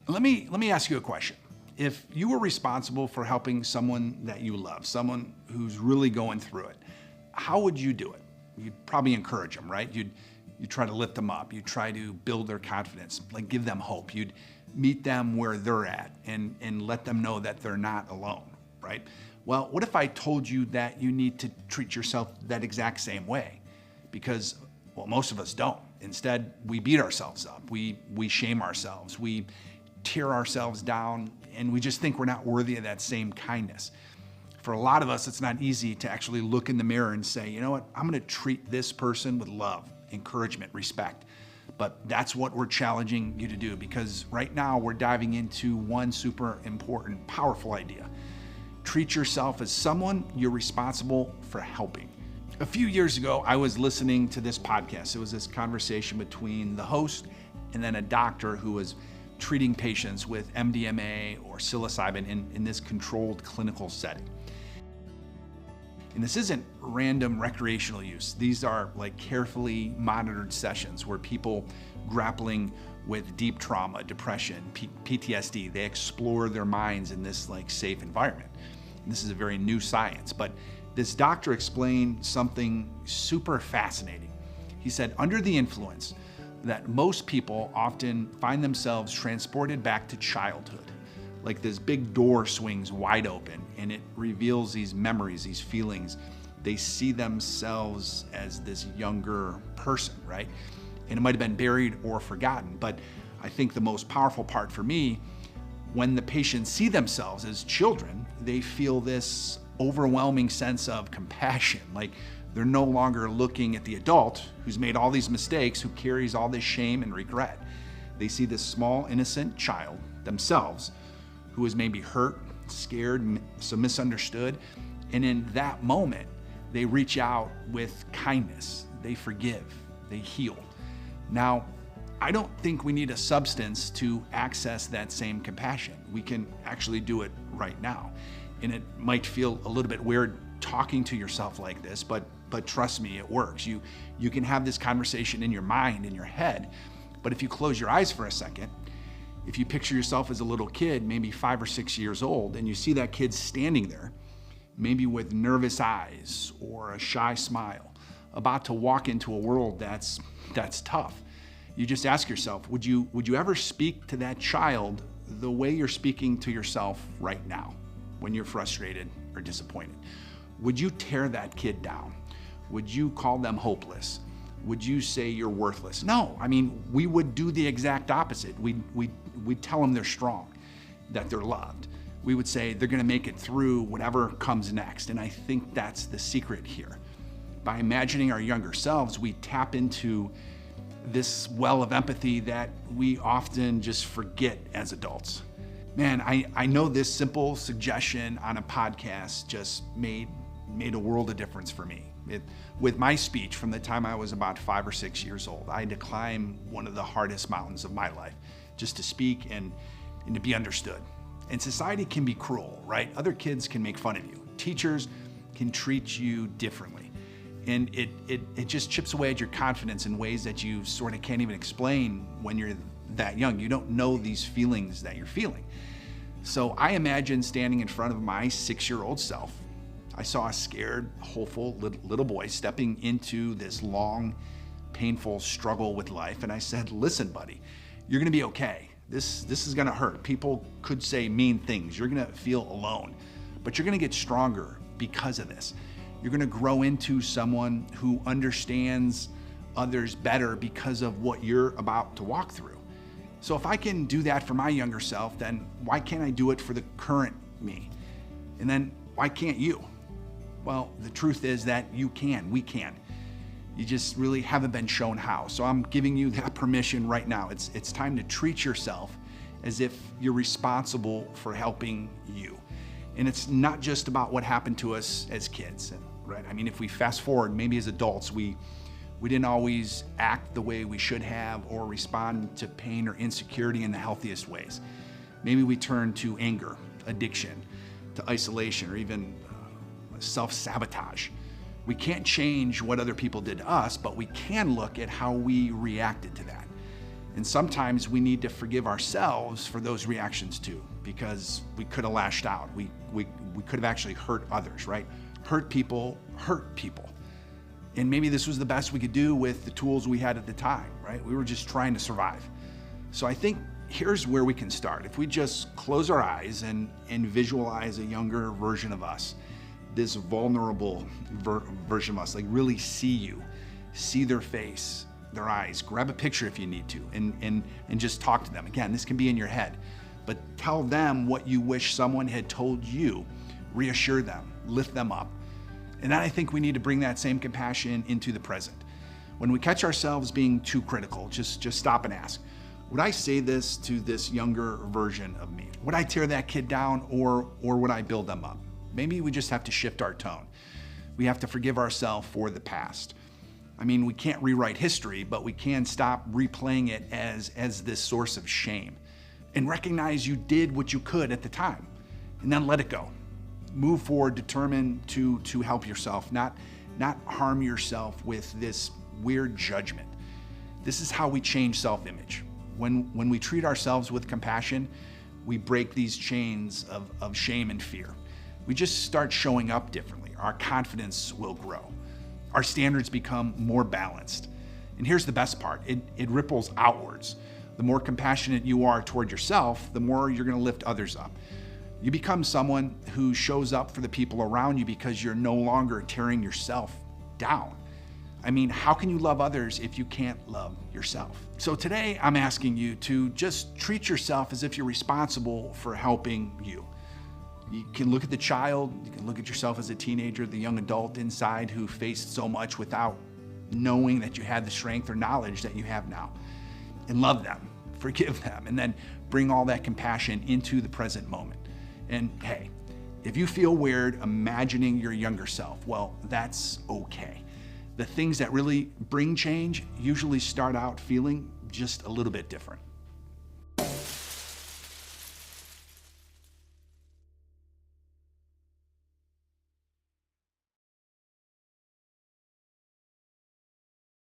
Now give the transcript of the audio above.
Let me ask you a question. If you were responsible for helping someone that you love, someone who's really going through it, how would you do it? You'd probably encourage them, right? You'd try to lift them up. You'd try to build their confidence, like give them hope. You'd meet them where they're at and let them know that they're not alone, right? Well, what if I told you that you need to treat yourself that exact same way? Because, well, most of us don't. Instead, we beat ourselves up. We shame ourselves. We tear ourselves down, and we just think we're not worthy of that same kindness. For a lot of us, it's not easy to actually look in the mirror and say, you know what, I'm gonna treat this person with love, encouragement, respect. But that's what we're challenging you to do, because right now we're diving into one super important, powerful idea. Treat yourself as someone you're responsible for helping. A few years ago, I was listening to this podcast. It was this conversation between the host and then a doctor who was treating patients with MDMA or psilocybin in this controlled clinical setting. And this isn't random recreational use. These are like carefully monitored sessions where people grappling with deep trauma, depression, PTSD, they explore their minds in this like safe environment. And this is a very new science, but this doctor explained something super fascinating. He said, under the influence, that most people often find themselves transported back to childhood. Like this big door swings wide open and it reveals these memories, these feelings. They see themselves as this younger person, right? And it might have been buried or forgotten, but I think the most powerful part for me, when the patients see themselves as children, they feel this overwhelming sense of compassion. Like they're no longer looking at the adult who's made all these mistakes, who carries all this shame and regret. They see this small, innocent child themselves who is maybe hurt, scared, so misunderstood. And in that moment, they reach out with kindness. They forgive, they heal. Now, I don't think we need a substance to access that same compassion. We can actually do it right now. And it might feel a little bit weird talking to yourself like this, but trust me, it works. You can have this conversation in your mind, in your head, but if you close your eyes for a second, if you picture yourself as a little kid, maybe 5 or 6 years old, and you see that kid standing there, maybe with nervous eyes or a shy smile, about to walk into a world that's tough, you just ask yourself, would you ever speak to that child the way you're speaking to yourself right now when you're frustrated or disappointed? Would you tear that kid down? Would you call them hopeless? Would you say you're worthless? No, I mean, we would do the exact opposite. We'd tell them they're strong, that they're loved. We would say they're gonna make it through whatever comes next. And I think that's the secret here. By imagining our younger selves, we tap into this well of empathy that we often just forget as adults. Man, I know this simple suggestion on a podcast just made a world of difference for me. With my speech from the time I was about 5 or 6 years old, I had to climb one of the hardest mountains of my life just to speak and to be understood. And society can be cruel, right? Other kids can make fun of you. Teachers can treat you differently. And it just chips away at your confidence in ways that you sort of can't even explain when you're that young. You don't know these feelings that you're feeling. So I imagine standing in front of my 6-year-old self. I saw a scared, hopeful little boy stepping into this long, painful struggle with life. And I said, listen, buddy, you're gonna be okay. This is gonna hurt. People could say mean things. You're gonna feel alone, but you're gonna get stronger because of this. You're gonna grow into someone who understands others better because of what you're about to walk through. So if I can do that for my younger self, then why can't I do it for the current me? And then why can't you? Well, the truth is that you can, we can. You just really haven't been shown how. So I'm giving you that permission right now. It's time to treat yourself as if you're responsible for helping you. And it's not just about what happened to us as kids, right? I mean, if we fast forward, maybe as adults, we didn't always act the way we should have or respond to pain or insecurity in the healthiest ways. Maybe we turn to anger, addiction, to isolation, or even self-sabotage. We can't change what other people did to us, but we can look at how we reacted to that. And sometimes we need to forgive ourselves for those reactions too, because we could have lashed out. We could have actually hurt others, right? Hurt people. And maybe this was the best we could do with the tools we had at the time, right? We were just trying to survive. So I think here's where we can start. If we just close our eyes and visualize a younger version of us, this vulnerable version of us, like really see you, see their face, their eyes, grab a picture if you need to, and just talk to them. Again, this can be in your head, but tell them what you wish someone had told you, reassure them, lift them up. And then I think we need to bring that same compassion into the present. When we catch ourselves being too critical, just stop and ask, would I say this to this younger version of me? Would I tear that kid down, or would I build them up? Maybe we just have to shift our tone. We have to forgive ourselves for the past. I mean, we can't rewrite history, but we can stop replaying it as this source of shame and recognize you did what you could at the time, and then let it go. Move forward, determined to help yourself, not harm yourself with this weird judgment. This is how we change self-image. When we treat ourselves with compassion, we break these chains of shame and fear. We just start showing up differently. Our confidence will grow. Our standards become more balanced. And here's the best part, it ripples outwards. The more compassionate you are toward yourself, the more you're gonna lift others up. You become someone who shows up for the people around you because you're no longer tearing yourself down. I mean, how can you love others if you can't love yourself? So today I'm asking you to just treat yourself as if you're responsible for helping you. You can look at the child, you can look at yourself as a teenager, the young adult inside who faced so much without knowing that you had the strength or knowledge that you have now. And love them, forgive them, and then bring all that compassion into the present moment. And hey, if you feel weird imagining your younger self, well, that's okay. The things that really bring change usually start out feeling just a little bit different.